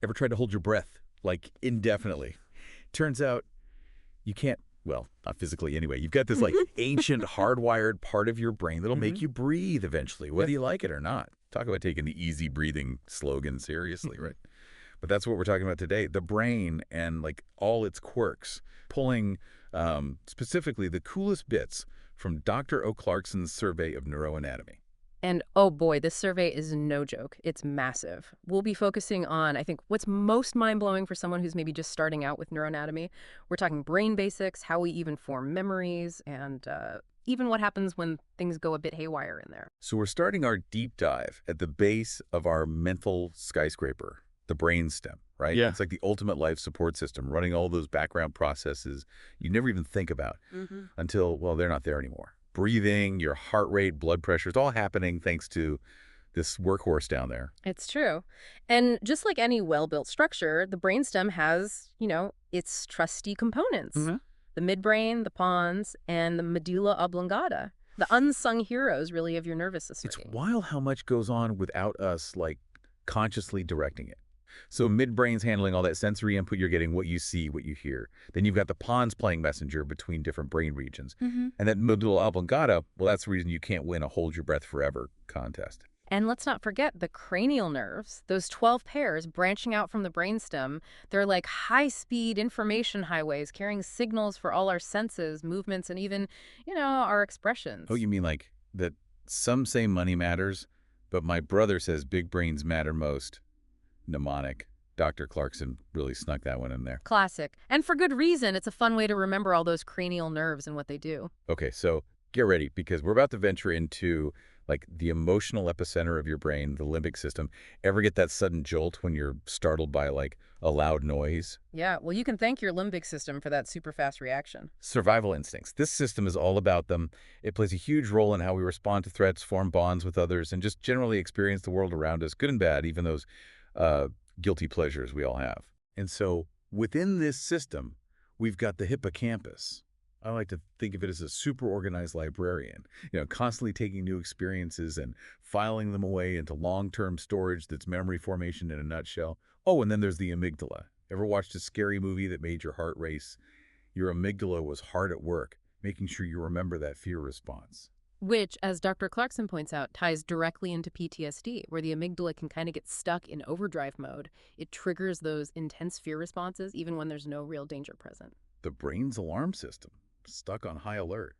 Ever tried to hold your breath, like, indefinitely? Turns out you can't, well, not physically anyway. You've got this, like, ancient hardwired part of your brain that'll make you breathe eventually, whether you like it or not. Talk about taking the easy breathing slogan seriously, right? But that's what we're talking about today, the brain and, like, all its quirks, pulling specifically the coolest bits from Dr. Clarkson's survey of neuroanatomy. And oh boy, this survey is no joke. It's massive. We'll be focusing on, I think, what's most mind-blowing for someone who's maybe just starting out with neuroanatomy. We're talking brain basics, how we even form memories, and even what happens when things go a bit haywire in there. So we're starting our deep dive at the base of our mental skyscraper, the brainstem, right? Yeah. It's like the ultimate life support system, running all those background processes you never even think about until, well, they're not there anymore. Breathing, your heart rate, blood pressure, it's all happening thanks to this workhorse down there. It's true. And just like any well-built structure, the brainstem has, its trusty components. The midbrain, the pons, and the medulla oblongata. The unsung heroes, really, of your nervous system. It's wild how much goes on without us, like, consciously directing it. So midbrain's handling all that sensory input. You're getting what you see, what you hear. Then you've got the pons playing messenger between different brain regions. And that medulla oblongata, well, that's the reason you can't win a hold your breath forever contest. And let's not forget the cranial nerves, those 12 pairs branching out from the brainstem. They're like high-speed information highways carrying signals for all our senses, movements, and even, our expressions. Oh, you mean like that some say money matters, but my brother says big brains matter most? Mnemonic. Dr. Clarkson really snuck that one in there. Classic. And for good reason. It's a fun way to remember all those cranial nerves and what they do. Okay, so get ready because we're about to venture into, like, the emotional epicenter of your brain, the limbic system. Ever get that sudden jolt when you're startled by, like, a loud noise? Yeah, well, you can thank your limbic system for that super fast reaction. Survival instincts. This system is all about them. It plays a huge role in how we respond to threats, form bonds with others, and just generally experience the world around us, good and bad, even those guilty pleasures we all have. And so within this system, we've got the hippocampus. I like to think of it as a super organized librarian, constantly taking new experiences and filing them away into long-term storage that's memory formation in a nutshell. Oh, and then there's the amygdala. Ever watched a scary movie that made your heart race? Your amygdala was hard at work, making sure you remember that fear response. Which, as Dr. Clarkson points out, ties directly into PTSD, where the amygdala can kind of get stuck in overdrive mode. It triggers those intense fear responses even when there's no real danger present. The brain's alarm system, stuck on high alert.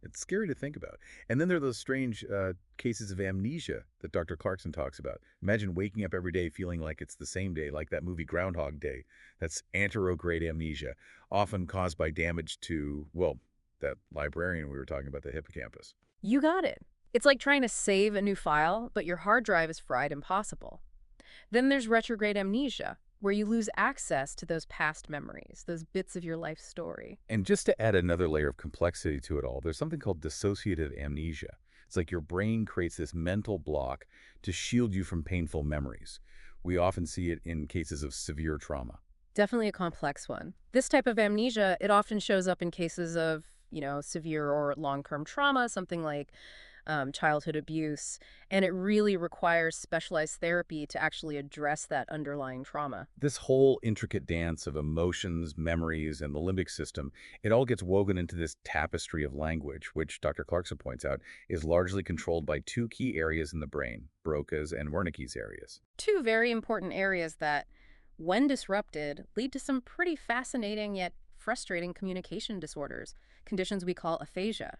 It's scary to think about. And then there are those strange cases of amnesia that Dr. Clarkson talks about. Imagine waking up every day feeling like it's the same day, like that movie Groundhog Day. That's anterograde amnesia, often caused by damage to, well, that librarian we were talking about, the hippocampus. You got it. It's like trying to save a new file, but your hard drive is fried impossible. Then there's retrograde amnesia, where you lose access to those past memories, those bits of your life story. And just to add another layer of complexity to it all, there's something called dissociative amnesia. It's like your brain creates this mental block to shield you from painful memories. We often see it in cases of severe trauma. Definitely a complex one. This type of amnesia, it often shows up in cases of, severe or long-term trauma, something like childhood abuse, and it really requires specialized therapy to actually address that underlying trauma. This whole intricate dance of emotions, memories, and the limbic system, it all gets woven into this tapestry of language, which Dr. Clarkson points out is largely controlled by two key areas in the brain, Broca's and Wernicke's areas. Two very important areas that, when disrupted, lead to some pretty fascinating yet frustrating communication disorders, conditions we call aphasia.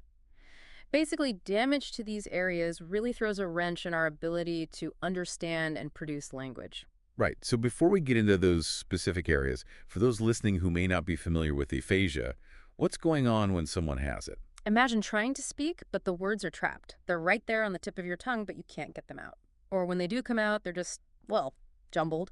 Basically, damage to these areas really throws a wrench in our ability to understand and produce language. Right. So before we get into those specific areas, for those listening who may not be familiar with aphasia, what's going on when someone has it? Imagine trying to speak, but the words are trapped. They're right there on the tip of your tongue, but you can't get them out. Or when they do come out, they're just, jumbled.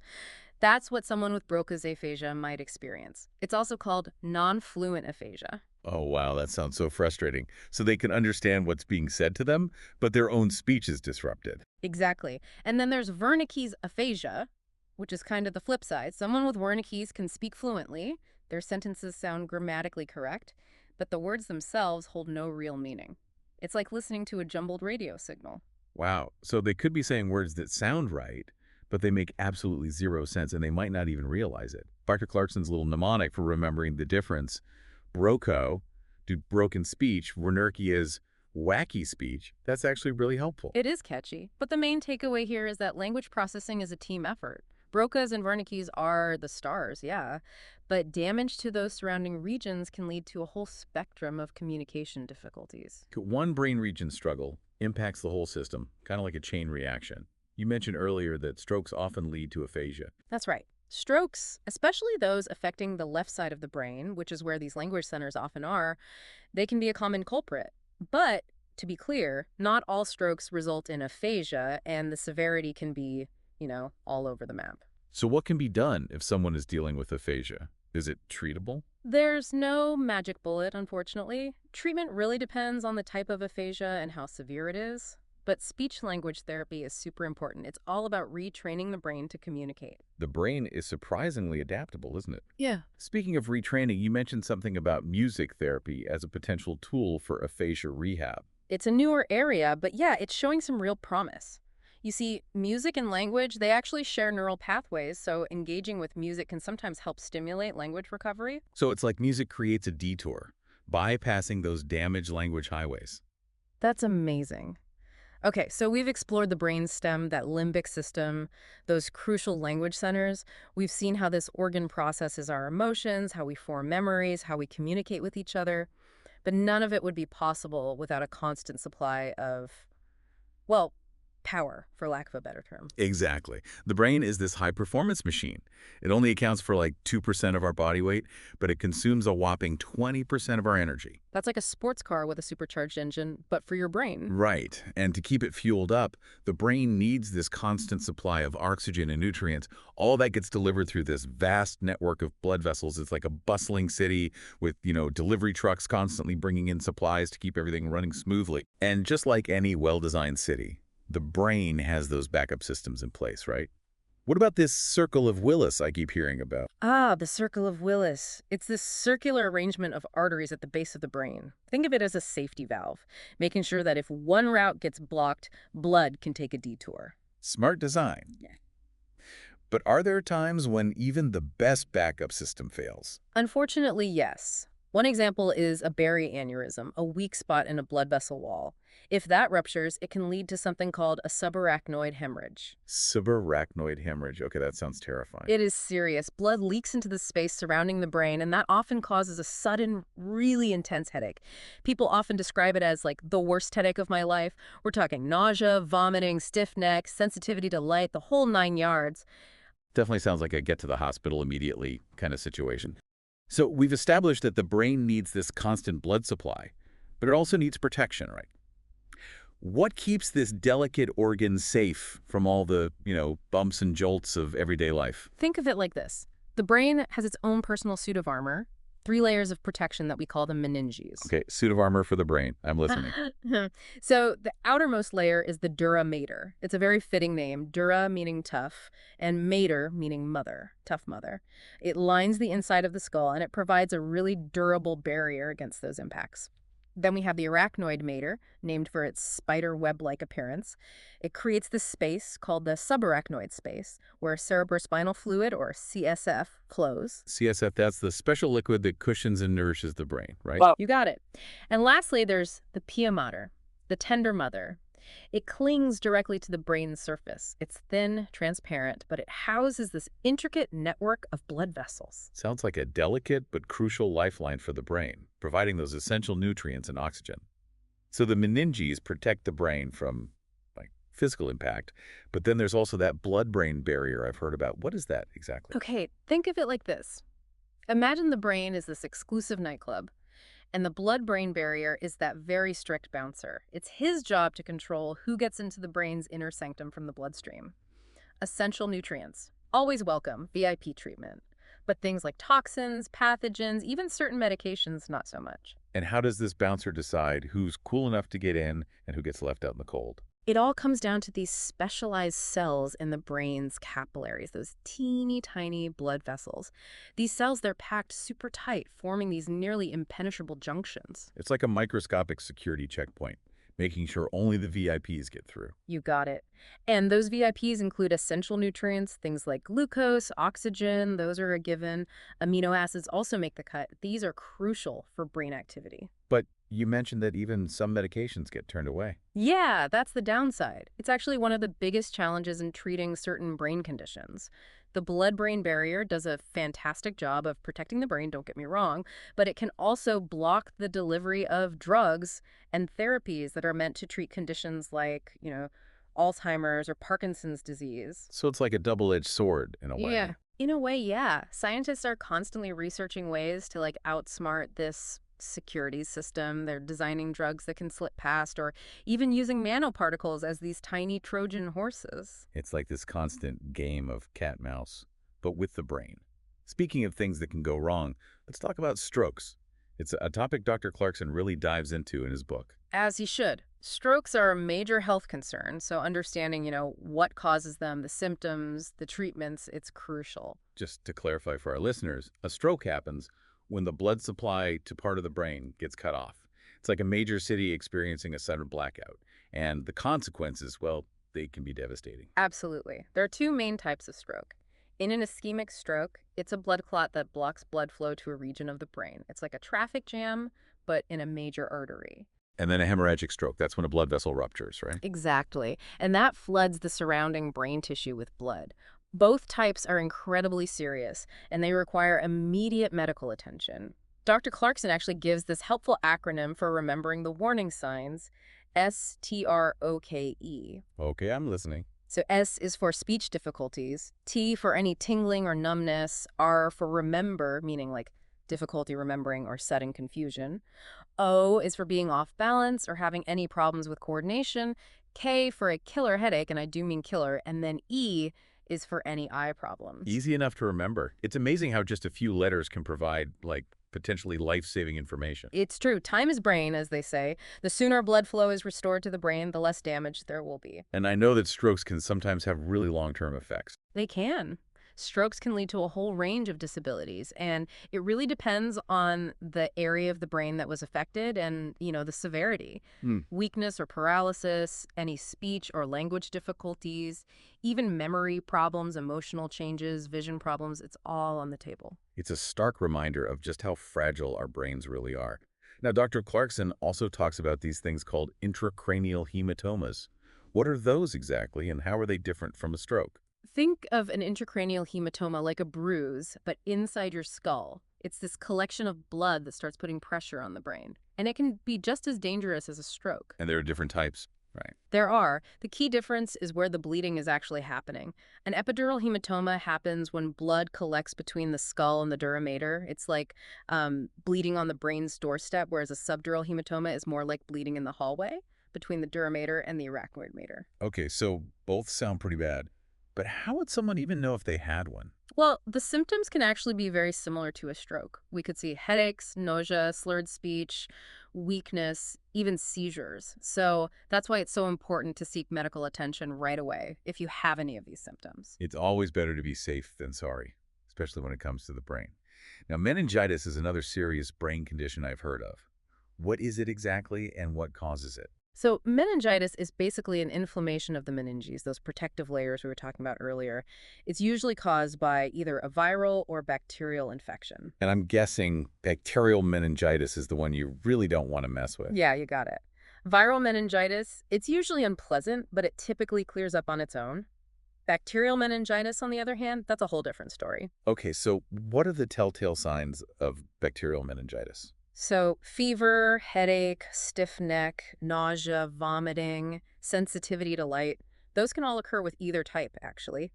That's what someone with Broca's aphasia might experience. It's also called non-fluent aphasia. Oh, wow, that sounds so frustrating. So they can understand what's being said to them, but their own speech is disrupted. Exactly. And then there's Wernicke's aphasia, which is kind of the flip side. Someone with Wernicke's can speak fluently. Their sentences sound grammatically correct, but the words themselves hold no real meaning. It's like listening to a jumbled radio signal. Wow. So they could be saying words that sound right, but they make absolutely zero sense, and they might not even realize it. Dr. Clarkson's little mnemonic for remembering the difference, broco, do broken speech, Wernerke is wacky speech. That's actually really helpful. It is catchy, but the main takeaway here is that language processing is a team effort. Broca's and Wernicke's are the stars, yeah, but damage to those surrounding regions can lead to a whole spectrum of communication difficulties. One brain region struggle impacts the whole system, kind of like a chain reaction. You mentioned earlier that strokes often lead to aphasia. That's right. Strokes, especially those affecting the left side of the brain, which is where these language centers often are, they can be a common culprit. But to be clear, not all strokes result in aphasia, and the severity can be, all over the map. So what can be done if someone is dealing with aphasia? Is it treatable? There's no magic bullet, unfortunately. Treatment really depends on the type of aphasia and how severe it is. But speech-language therapy is super important. It's all about retraining the brain to communicate. The brain is surprisingly adaptable, isn't it? Yeah. Speaking of retraining, you mentioned something about music therapy as a potential tool for aphasia rehab. It's a newer area, but yeah, it's showing some real promise. You see, music and language, they actually share neural pathways, so engaging with music can sometimes help stimulate language recovery. So it's like music creates a detour, bypassing those damaged language highways. That's amazing. Okay, so we've explored the brainstem, that limbic system, those crucial language centers. We've seen how this organ processes our emotions, how we form memories, how we communicate with each other. But none of it would be possible without a constant supply of, well, power, for lack of a better term. Exactly. The brain is this high-performance machine. It only accounts for like 2% of our body weight, but it consumes a whopping 20% of our energy. That's like a sports car with a supercharged engine, but for your brain. Right. And to keep it fueled up, the brain needs this constant supply of oxygen and nutrients. All that gets delivered through this vast network of blood vessels. It's like a bustling city with, delivery trucks constantly bringing in supplies to keep everything running smoothly. And just like any well-designed city, the brain has those backup systems in place, right? What about this circle of Willis I keep hearing about? Ah, the circle of Willis. It's this circular arrangement of arteries at the base of the brain. Think of it as a safety valve, making sure that if one route gets blocked, blood can take a detour. Smart design. Yeah. But are there times when even the best backup system fails? Unfortunately, yes. One example is a berry aneurysm, a weak spot in a blood vessel wall. If that ruptures, it can lead to something called a subarachnoid hemorrhage. Subarachnoid hemorrhage. Okay, that sounds terrifying. It is serious. Blood leaks into the space surrounding the brain, and that often causes a sudden, really intense headache. People often describe it as like the worst headache of my life. We're talking nausea, vomiting, stiff neck, sensitivity to light, the whole 9 yards. Definitely sounds like a get to the hospital immediately kind of situation. So we've established that the brain needs this constant blood supply, but it also needs protection, right? What keeps this delicate organ safe from all the, bumps and jolts of everyday life? Think of it like this. The brain has its own personal suit of armor, 3 layers of protection that we call the meninges. Okay, suit of armor for the brain. I'm listening. So the outermost layer is the dura mater. It's a very fitting name, dura meaning tough, and mater meaning mother, tough mother. It lines the inside of the skull, and it provides a really durable barrier against those impacts. Then we have the arachnoid mater, named for its spider web-like appearance. It creates this space called the subarachnoid space, where cerebrospinal fluid, or CSF, flows. CSF, that's the special liquid that cushions and nourishes the brain, right? Well, you got it. And lastly, there's the pia mater, the tender mother. It clings directly to the brain's surface. It's thin, transparent, but it houses this intricate network of blood vessels. Sounds like a delicate but crucial lifeline for the brain, providing those essential nutrients and oxygen. So the meninges protect the brain from, physical impact, but then there's also that blood-brain barrier I've heard about. What is that exactly? Okay, think of it like this. Imagine the brain is this exclusive nightclub, and the blood-brain barrier is that very strict bouncer. It's his job to control who gets into the brain's inner sanctum from the bloodstream. Essential nutrients, always welcome, VIP treatment. But things like toxins, pathogens, even certain medications, not so much. And how does this bouncer decide who's cool enough to get in and who gets left out in the cold? It all comes down to these specialized cells in the brain's capillaries, those teeny tiny blood vessels. These cells, they're packed super tight, forming these nearly impenetrable junctions. It's like a microscopic security checkpoint, making sure only the VIPs get through. You got it. And those VIPs include essential nutrients, things like glucose, oxygen, those are a given. Amino acids also make the cut. These are crucial for brain activity. But you mentioned that even some medications get turned away. Yeah, that's the downside. It's actually one of the biggest challenges in treating certain brain conditions. The blood-brain barrier does a fantastic job of protecting the brain, don't get me wrong, but it can also block the delivery of drugs and therapies that are meant to treat conditions like, Alzheimer's or Parkinson's disease. So it's like a double-edged sword in a Yeah. way. In a way, yeah. Scientists are constantly researching ways to outsmart this security system. They're designing drugs that can slip past or even using nanoparticles as these tiny Trojan horses. It's like this constant game of cat-mouse, but with the brain. Speaking of things that can go wrong, let's talk about strokes. It's a topic Dr. Clarkson really dives into in his book. As he should. Strokes are a major health concern, so understanding, what causes them, the symptoms, the treatments, it's crucial. Just to clarify for our listeners, a stroke happens when the blood supply to part of the brain gets cut off. It's like a major city experiencing a sudden blackout. And the consequences, well, they can be devastating. Absolutely. There are two main types of stroke. In an ischemic stroke, it's a blood clot that blocks blood flow to a region of the brain. It's like a traffic jam, but in a major artery. And then a hemorrhagic stroke, that's when a blood vessel ruptures, right? Exactly. And that floods the surrounding brain tissue with blood. Both types are incredibly serious, and they require immediate medical attention. Dr. Clarkson actually gives this helpful acronym for remembering the warning signs, STROKE. Okay, I'm listening. So S is for speech difficulties, T for any tingling or numbness, R for remember, meaning difficulty remembering or sudden confusion. O is for being off balance or having any problems with coordination. K for a killer headache, and I do mean killer. And then E is for any eye problems. Easy enough to remember. It's amazing how just a few letters can provide, potentially life-saving information. It's true. Time is brain, as they say. The sooner blood flow is restored to the brain, the less damage there will be. And I know that strokes can sometimes have really long-term effects. They can. Strokes can lead to a whole range of disabilities, and it really depends on the area of the brain that was affected and, the severity. Hmm. Weakness or paralysis, any speech or language difficulties, even memory problems, emotional changes, vision problems, it's all on the table. It's a stark reminder of just how fragile our brains really are. Now, Dr. Clarkson also talks about these things called intracranial hematomas. What are those exactly, and how are they different from a stroke? Think of an intracranial hematoma like a bruise, but inside your skull. It's this collection of blood that starts putting pressure on the brain. And it can be just as dangerous as a stroke. And there are different types, right? There are. The key difference is where the bleeding is actually happening. An epidural hematoma happens when blood collects between the skull and the dura mater. It's like bleeding on the brain's doorstep, whereas a subdural hematoma is more like bleeding in the hallway between the dura mater and the arachnoid mater. Okay, so both sound pretty bad. But how would someone even know if they had one? Well, the symptoms can actually be very similar to a stroke. We could see headaches, nausea, slurred speech, weakness, even seizures. So that's why it's so important to seek medical attention right away if you have any of these symptoms. It's always better to be safe than sorry, especially when it comes to the brain. Now, meningitis is another serious brain condition I've heard of. What is it exactly, and what causes it? So meningitis is basically an inflammation of the meninges, those protective layers we were talking about earlier. It's usually caused by either a viral or bacterial infection. And I'm guessing bacterial meningitis is the one you really don't want to mess with. Yeah, you got it. Viral meningitis, it's usually unpleasant, but it typically clears up on its own. Bacterial meningitis, on the other hand, that's a whole different story. Okay, so what are the telltale signs of bacterial meningitis? So fever, headache, stiff neck, nausea, vomiting, sensitivity to light, those can all occur with either type, actually.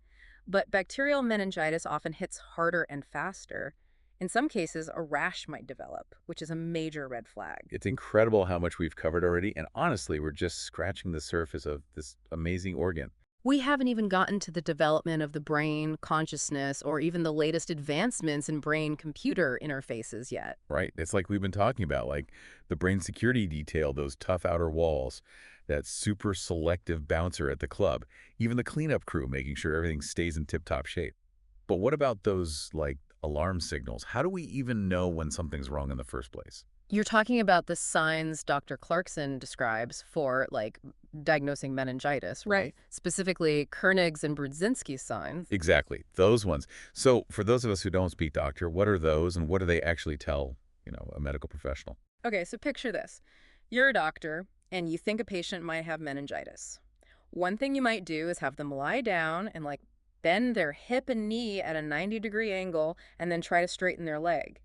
But bacterial meningitis often hits harder and faster. In some cases, a rash might develop, which is a major red flag. It's incredible how much we've covered already, and honestly, we're just scratching the surface of this amazing organ. We haven't even gotten to the development of the brain, consciousness, or even the latest advancements in brain-computer interfaces yet. Right? It's like we've been talking about, like the brain security detail, those tough outer walls, that super selective bouncer at the club, even the cleanup crew making sure everything stays in tip-top shape. But what about those, alarm signals? How do we even know when something's wrong in the first place? You're talking about the signs Dr. Clarkson describes for, like, diagnosing meningitis, right? Specifically, Kernig's and Brudzinski's signs. Exactly, those ones. So for those of us who don't speak doctor, what are those and what do they actually tell, a medical professional? Okay, so picture this. You're a doctor, and you think a patient might have meningitis. One thing you might do is have them lie down and, like, bend their hip and knee at a 90-degree angle and then try to straighten their leg.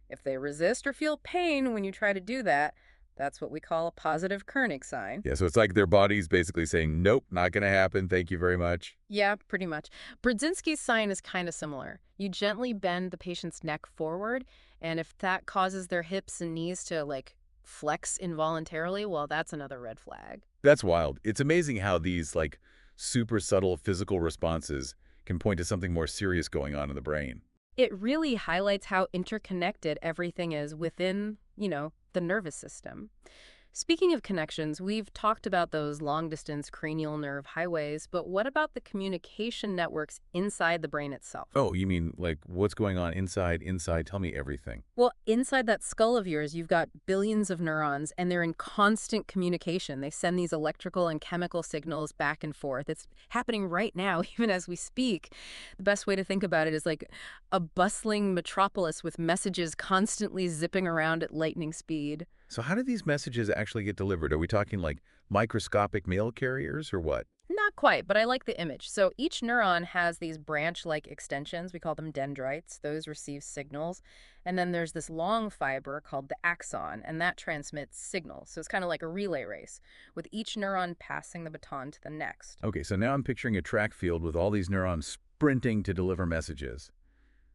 If they resist or feel pain when you try to do that, that's what we call a positive Kernig sign. Yeah, so it's like their body's basically saying, nope, not going to happen. Thank you very much. Yeah, pretty much. Brudzinski's sign is kind of similar. You gently bend the patient's neck forward, and if that causes their hips and knees to, like, flex involuntarily, well, that's another red flag. That's wild. It's amazing how these, like, super subtle physical responses can point to something more serious going on in the brain. It really highlights how interconnected everything is within, the nervous system. Speaking of connections, we've talked about those long-distance cranial nerve highways, but what about the communication networks inside the brain itself? Oh, you mean, like, what's going on inside? Tell me everything. Well, inside that skull of yours, you've got billions of neurons, and they're in constant communication. They send these electrical and chemical signals back and forth. It's happening right now, even as we speak. The best way to think about it is like a bustling metropolis with messages constantly zipping around at lightning speed. So how do these messages actually get delivered? Are we talking like microscopic mail carriers or what? Not quite, but I like the image. So each neuron has these branch-like extensions. We call them dendrites. Those receive signals. And then there's this long fiber called the axon, and that transmits signals. So it's kind of like a relay race, with each neuron passing the baton to the next. Okay, so now I'm picturing a track field with all these neurons sprinting to deliver messages,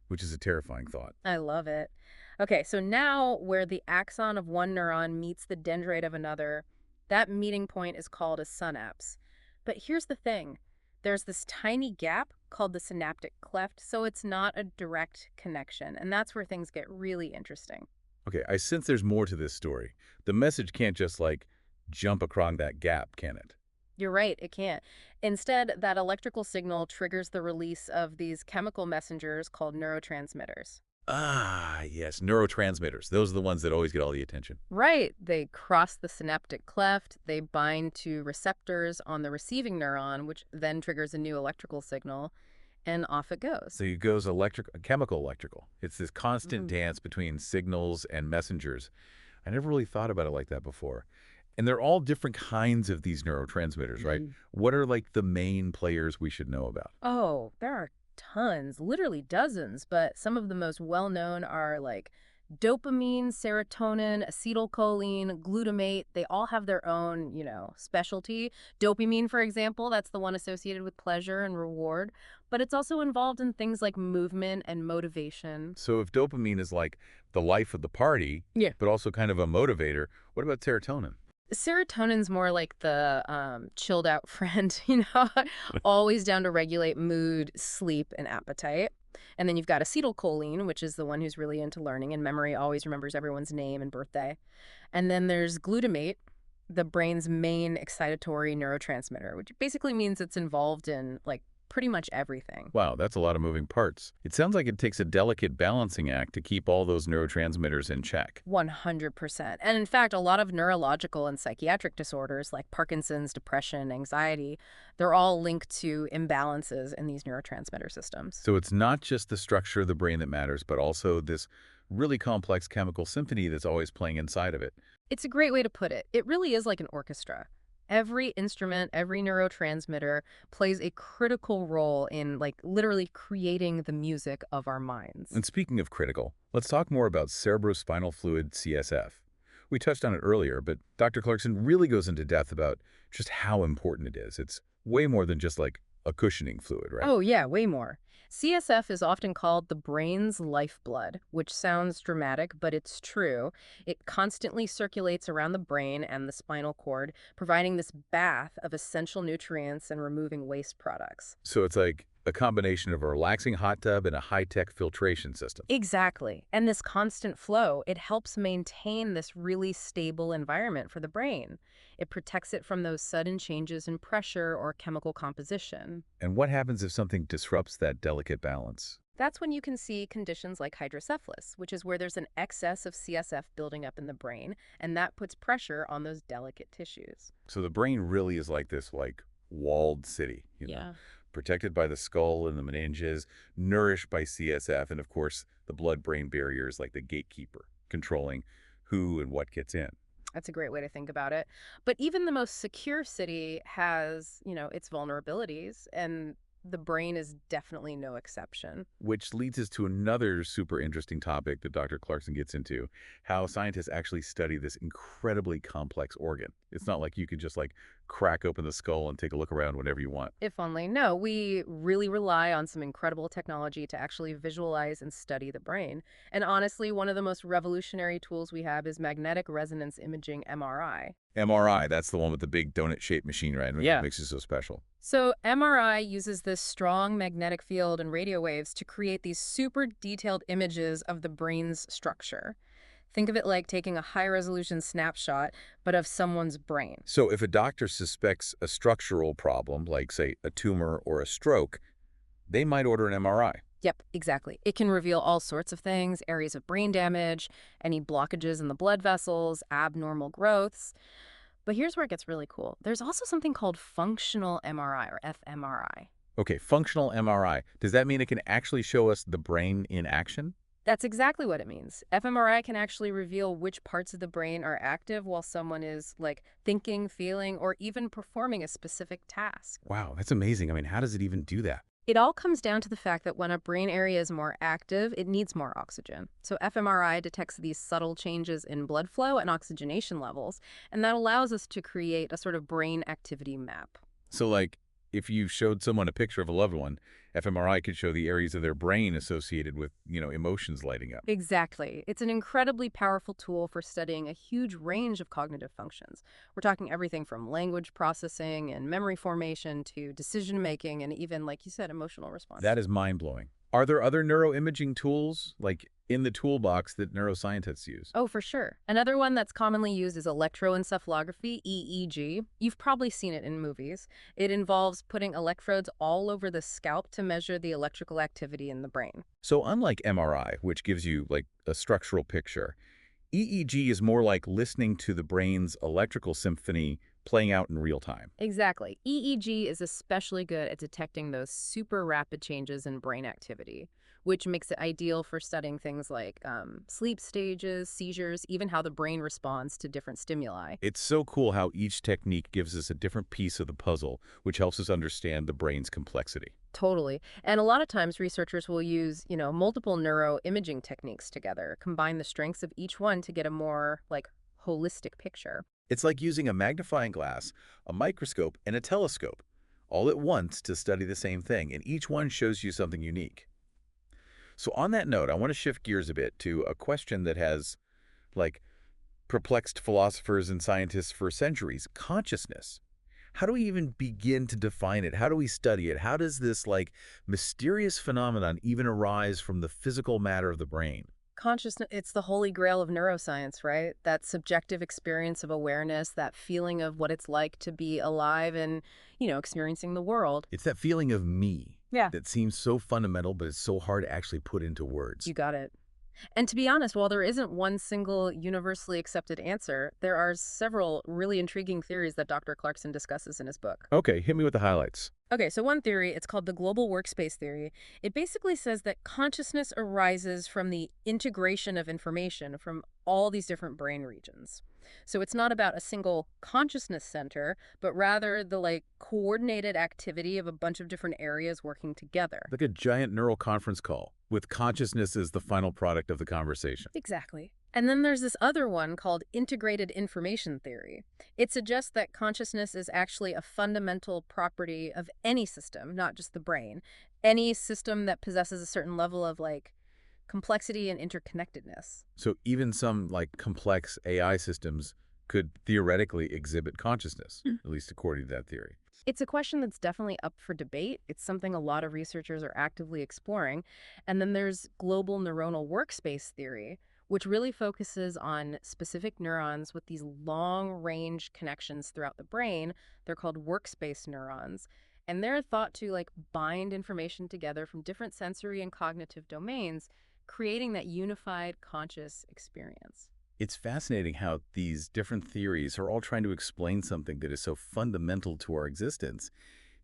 which is a terrifying thought. I love it. Okay, so now where the axon of one neuron meets the dendrite of another, that meeting point is called a synapse. But here's the thing. There's this tiny gap called the synaptic cleft, so it's not a direct connection. And that's where things get really interesting. Okay, I sense there's more to this story. The message can't just, like, jump across that gap, can it? You're right, it can't. Instead, that electrical signal triggers the release of these chemical messengers called neurotransmitters. Ah, yes, neurotransmitters. Those are the ones that always get all the attention. Right. They cross the synaptic cleft, they bind to receptors on the receiving neuron, which then triggers a new electrical signal, and off it goes. So it goes chemical electrical. It's this constant Mhm. dance between signals and messengers. I never really thought about it like that before. And they're all different kinds of these neurotransmitters, right? Mhm. What are like the main players we should know about? Oh, there are tons, literally dozens, but some of the most well-known are like dopamine, serotonin, acetylcholine, glutamate. They all have their own, specialty. Dopamine, for example, that's the one associated with pleasure and reward, but it's also involved in things like movement and motivation. So if dopamine is like the life of the party, Yeah. but also kind of a motivator, what about serotonin? Serotonin's more like the chilled out friend, always down to regulate mood, sleep, and appetite. And then you've got acetylcholine, which is the one who's really into learning and memory, always remembers everyone's name and birthday. And then there's glutamate, the brain's main excitatory neurotransmitter, which basically means it's involved in like pretty much everything. Wow, that's a lot of moving parts. It sounds like it takes a delicate balancing act to keep all those neurotransmitters in check. 100%. And in fact, a lot of neurological and psychiatric disorders like Parkinson's, depression, anxiety, they're all linked to imbalances in these neurotransmitter systems. So it's not just the structure of the brain that matters, but also this really complex chemical symphony that's always playing inside of it. It's a great way to put it. It really is like an orchestra. Every instrument, every neurotransmitter plays a critical role in like literally creating the music of our minds. And speaking of critical, let's talk more about cerebrospinal fluid, CSF. We touched on it earlier, but Dr. Clarkson really goes into depth about just how important it is. It's way more than just like a cushioning fluid, right? Oh, yeah, way more. CSF is often called the brain's lifeblood, which sounds dramatic, but it's true. It constantly circulates around the brain and the spinal cord, providing this bath of essential nutrients and removing waste products. So it's like a combination of a relaxing hot tub and a high-tech filtration system. Exactly. And this constant flow, it helps maintain this really stable environment for the brain. It protects it from those sudden changes in pressure or chemical composition. And what happens if something disrupts that delicate balance? That's when you can see conditions like hydrocephalus, which is where there's an excess of CSF building up in the brain, and that puts pressure on those delicate tissues. So the brain really is like this, like, walled city, Yeah. protected by the skull and the meninges, nourished by CSF, and of course, the blood-brain barrier is like the gatekeeper, controlling who and what gets in. That's a great way to think about it. But even the most secure city has, its vulnerabilities, and the brain is definitely no exception. Which leads us to another super interesting topic that Dr. Clarkson gets into, how scientists actually study this incredibly complex organ. It's not like you can just like crack open the skull and take a look around whenever you want. If only. No, we really rely on some incredible technology to actually visualize and study the brain. And honestly, one of the most revolutionary tools we have is magnetic resonance imaging, MRI. MRI, that's the one with the big donut-shaped machine, right? Which Yeah. makes it so special. So, MRI uses this strong magnetic field and radio waves to create these super detailed images of the brain's structure. Think of it like taking a high-resolution snapshot, but of someone's brain. So if a doctor suspects a structural problem, like, say, a tumor or a stroke, they might order an MRI. Yep, exactly. It can reveal all sorts of things, areas of brain damage, any blockages in the blood vessels, abnormal growths. But here's where it gets really cool. There's also something called functional MRI or fMRI. Okay, functional MRI. Does that mean it can actually show us the brain in action? That's exactly what it means. fMRI can actually reveal which parts of the brain are active while someone is like thinking, feeling, or even performing a specific task. Wow, that's amazing. I mean, how does it even do that? It all comes down to the fact that when a brain area is more active, it needs more oxygen. So fMRI detects these subtle changes in blood flow and oxygenation levels, and that allows us to create a sort of brain activity map. So, like, if you showed someone a picture of a loved one, fMRI could show the areas of their brain associated with, emotions lighting up. Exactly. It's an incredibly powerful tool for studying a huge range of cognitive functions. We're talking everything from language processing and memory formation to decision making and even, like you said, emotional response. That is mind-blowing. Are there other neuroimaging tools, like, in the toolbox that neuroscientists use? Oh, for sure. Another one that's commonly used is electroencephalography, EEG. You've probably seen it in movies. It involves putting electrodes all over the scalp to measure the electrical activity in the brain. So unlike MRI, which gives you, like, a structural picture, EEG is more like listening to the brain's electrical symphony playing out in real time. Exactly. EEG is especially good at detecting those super rapid changes in brain activity, which makes it ideal for studying things like sleep stages, seizures, even how the brain responds to different stimuli. It's so cool how each technique gives us a different piece of the puzzle, which helps us understand the brain's complexity. Totally. And a lot of times researchers will use, multiple neuroimaging techniques together, combine the strengths of each one to get a more like holistic picture. It's like using a magnifying glass, a microscope, and a telescope, all at once to study the same thing, and each one shows you something unique. So on that note, I want to shift gears a bit to a question that has, like, perplexed philosophers and scientists for centuries: consciousness. How do we even begin to define it? How do we study it? How does this, like, mysterious phenomenon even arise from the physical matter of the brain? Consciousness, it's the holy grail of neuroscience, right? That subjective experience of awareness, that feeling of what it's like to be alive and, experiencing the world. It's that feeling of me Yeah. that seems so fundamental, but it's so hard to actually put into words. You got it. And to be honest, while there isn't one single universally accepted answer, there are several really intriguing theories that Dr. Clarkson discusses in his book. Okay, hit me with the highlights. Okay, so one theory, it's called the global workspace theory. It basically says that consciousness arises from the integration of information from all these different brain regions. So it's not about a single consciousness center, but rather the like coordinated activity of a bunch of different areas working together. Like a giant neural conference call, with consciousness as the final product of the conversation. Exactly. And then there's this other one called integrated information theory. It suggests that consciousness is actually a fundamental property of any system, not just the brain. Any system that possesses a certain level of like complexity and interconnectedness. So even some, like, complex AI systems could theoretically exhibit consciousness, at least according to that theory. It's a question that's definitely up for debate. It's something a lot of researchers are actively exploring. And then there's global neuronal workspace theory, which really focuses on specific neurons with these long-range connections throughout the brain. They're called workspace neurons. And they're thought to like bind information together from different sensory and cognitive domains, creating that unified conscious experience. It's fascinating how these different theories are all trying to explain something that is so fundamental to our existence,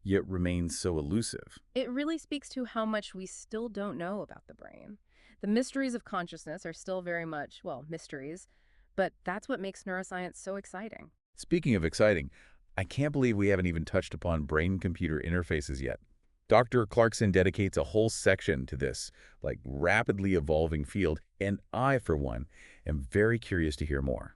yet remains so elusive. It really speaks to how much we still don't know about the brain. The mysteries of consciousness are still very much, well, mysteries, but that's what makes neuroscience so exciting. Speaking of exciting, I can't believe we haven't even touched upon brain-computer interfaces yet. Dr. Clarkson dedicates a whole section to this, like rapidly evolving field, and I, for one, am very curious to hear more.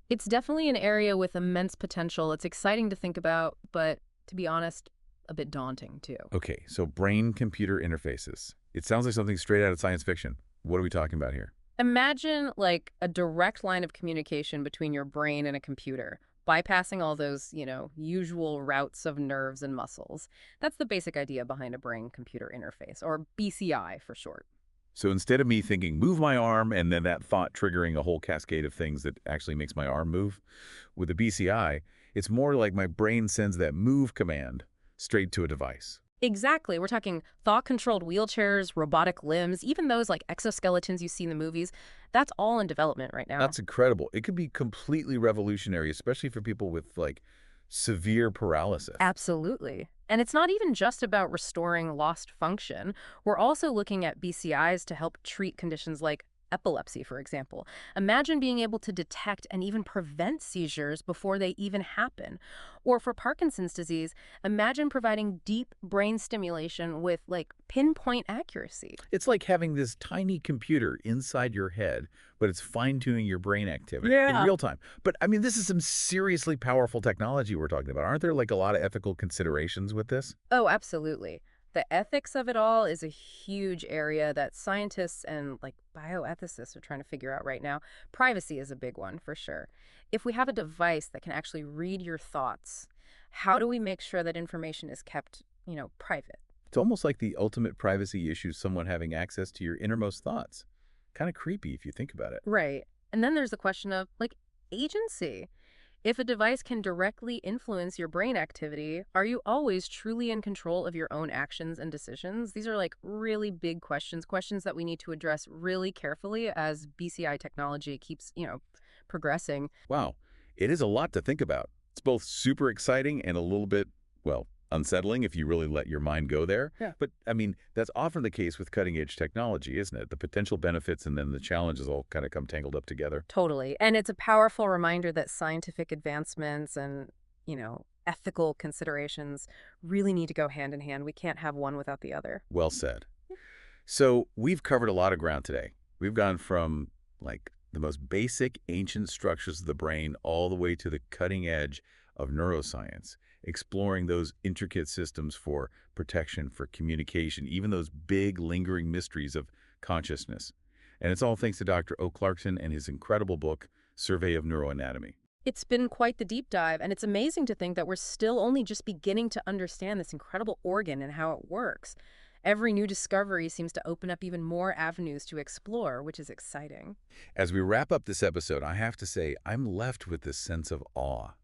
It's definitely an area with immense potential. It's exciting to think about, but to be honest, a bit daunting too. Okay, so brain-computer interfaces. It sounds like something straight out of science fiction. What are we talking about here? Imagine like a direct line of communication between your brain and a computer, bypassing all those, usual routes of nerves and muscles. That's the basic idea behind a brain-computer interface, or BCI for short. So instead of me thinking, move my arm, and then that thought triggering a whole cascade of things that actually makes my arm move, with the BCI, it's more like my brain sends that move command straight to a device. Exactly. We're talking thought-controlled wheelchairs, robotic limbs, even those like exoskeletons you see in the movies. That's all in development right now. That's incredible. It could be completely revolutionary, especially for people with, like, severe paralysis. Absolutely. And it's not even just about restoring lost function. We're also looking at BCIs to help treat conditions like epilepsy, for example. Imagine being able to detect and even prevent seizures before they even happen. Or for Parkinson's disease, imagine providing deep brain stimulation with like pinpoint accuracy. It's like having this tiny computer inside your head, but it's fine-tuning your brain activity in Yeah. real time. But, I mean, this is some seriously powerful technology we're talking about. Aren't there, like, a lot of ethical considerations with this? Oh, absolutely. The ethics of it all is a huge area that scientists and like bioethicists are trying to figure out right now. Privacy is a big one for sure. If we have a device that can actually read your thoughts, how do we make sure that information is kept, private? It's almost like the ultimate privacy issue, someone having access to your innermost thoughts. Kind of creepy if you think about it. Right. And then there's the question of like agency. If a device can directly influence your brain activity, are you always truly in control of your own actions and decisions? These are like really big questions, questions that we need to address really carefully as BCI technology keeps, progressing. Wow, it is a lot to think about. It's both super exciting and a little bit, well, unsettling if you really let your mind go there. Yeah. But, I mean, that's often the case with cutting-edge technology, isn't it? The potential benefits and then the challenges all kind of come tangled up together. Totally. And it's a powerful reminder that scientific advancements and, ethical considerations really need to go hand in hand. We can't have one without the other. Well said. So we've covered a lot of ground today. We've gone from, like, the most basic ancient structures of the brain all the way to the cutting edge of neuroscience, exploring those intricate systems for protection, for communication, even those big lingering mysteries of consciousness. And it's all thanks to Dr. O. Clarkson and his incredible book, Survey of Neuroanatomy. It's been quite the deep dive, and it's amazing to think that we're still only just beginning to understand this incredible organ and how it works. Every new discovery seems to open up even more avenues to explore, which is exciting. As we wrap up this episode, I have to say I'm left with this sense of awe.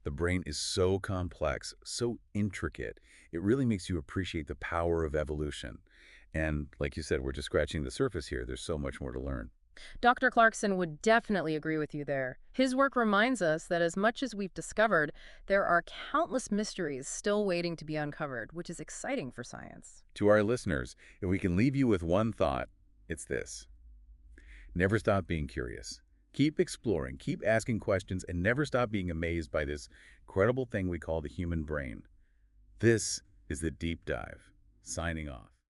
The brain is so complex, so intricate. It really makes you appreciate the power of evolution. And like you said, we're just scratching the surface here. There's so much more to learn. Dr. Clarkson would definitely agree with you there. His work reminds us that as much as we've discovered, there are countless mysteries still waiting to be uncovered, which is exciting for science. To our listeners, if we can leave you with one thought, it's this. Never stop being curious. Keep exploring, keep asking questions, and never stop being amazed by this incredible thing we call the human brain. This is The Deep Dive. Signing off.